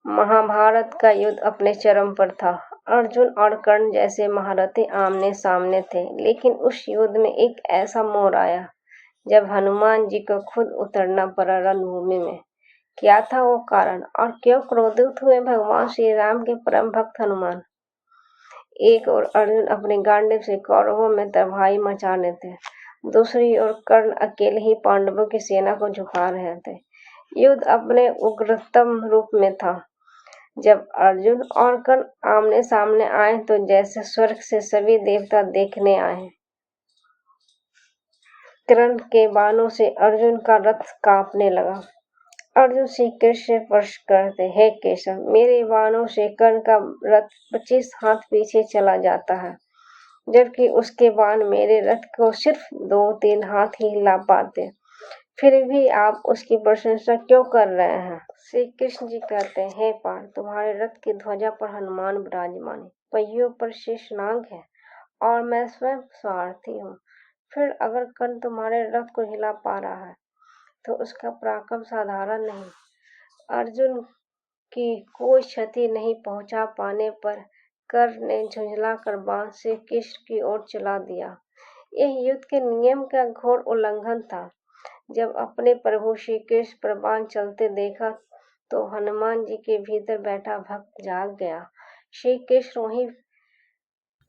महाभारत का युद्ध अपने चरम पर था। अर्जुन और कर्ण जैसे महारथी आमने सामने थे, लेकिन उस युद्ध में एक ऐसा मोड़ आया जब हनुमान जी को खुद उतरना पड़ा रणभूमि में। क्या था वो कारण और क्यों क्रोधित हुए भगवान श्री राम के परम भक्त हनुमान? एक ओर अर्जुन अपने गांडीव से कौरवों में तबाही मचा रहे थे, दूसरी ओर कर्ण अकेले ही पांडवों की सेना को झुका रहे थे। युद्ध अपने उग्रतम रूप में था। जब अर्जुन और कर्ण आमने सामने आए तो जैसे स्वर्ग से सभी देवता देखने आए। कर्ण के बाणों से अर्जुन का रथ कांपने लगा। अर्जुन श्री कृष्ण से प्रश्न करते, हे केशव, मेरे बाणों से कर्ण का रथ 25 हाथ पीछे चला जाता है, जबकि उसके बाण मेरे रथ को सिर्फ 2-3 हाथ ही हिला पाते। फिर भी आप उसकी प्रशंसा क्यों कर रहे हैं? श्री कृष्ण जी कहते हैं, हे पार्थ, तुम्हारे रथ की ध्वजा पर हनुमान विराजमान है, पहियों पर शेषनाग है और मैं स्वयं सारथी हूँ। फिर अगर कर्ण तुम्हारे रथ को हिला पा रहा है तो उसका पराक्रम साधारण नहीं। अर्जुन की कोई क्षति नहीं पहुंचा पाने पर कर्ण ने झुंझलाकर बाण से कृष्ण की ओर चला दिया। यह युद्ध के नियम का घोर उल्लंघन था। जब अपने प्रभु श्री कृष्ण पर बाण चलते देखा तो हनुमान जी के भीतर बैठा भक्त जाग गया। श्री कृष्ण वहीं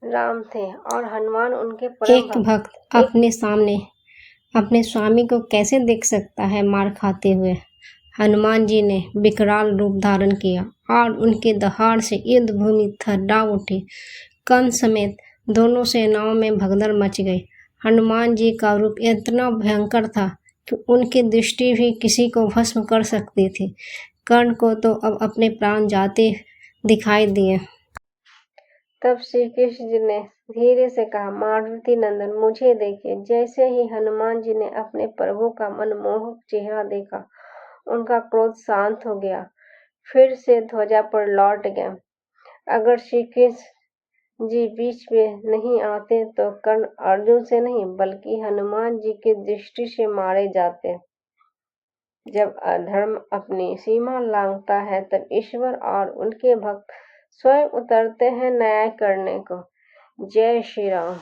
राम थे और हनुमान उनके परम एक भक्त अपने सामने अपने स्वामी को कैसे देख सकता है मार खाते हुए? हनुमान जी ने विकराल रूप धारण किया और उनके दहाड़ से युद्ध भूमि थर्रा उठी। कर्ण समेत दोनों सेनाओं में भगदड़ मच गई। हनुमान जी का रूप इतना भयंकर था कि उनकी दृष्टि भी किसी को भस्म कर सकती थी। कर्ण को तो अब अपने प्राण जाते दिखाई दिए। तब श्री कृष्ण जी ने धीरे से कहा, मारुति नंदन, मुझे देखिए। जैसे ही हनुमान जी ने अपने प्रभु का मनमोहक चेहरा देखा, उनका क्रोध शांत हो गया, फिर से ध्वजा पर लौट गया। अगर श्री कृष्ण जी बीच में नहीं आते तो कर्ण अर्जुन से नहीं बल्कि हनुमान जी की दृष्टि से मारे जाते। जब अधर्म अपनी सीमा लांघता है तब ईश्वर और उनके भक्त स्वयं उतरते हैं न्याय करने को। जय श्री राम।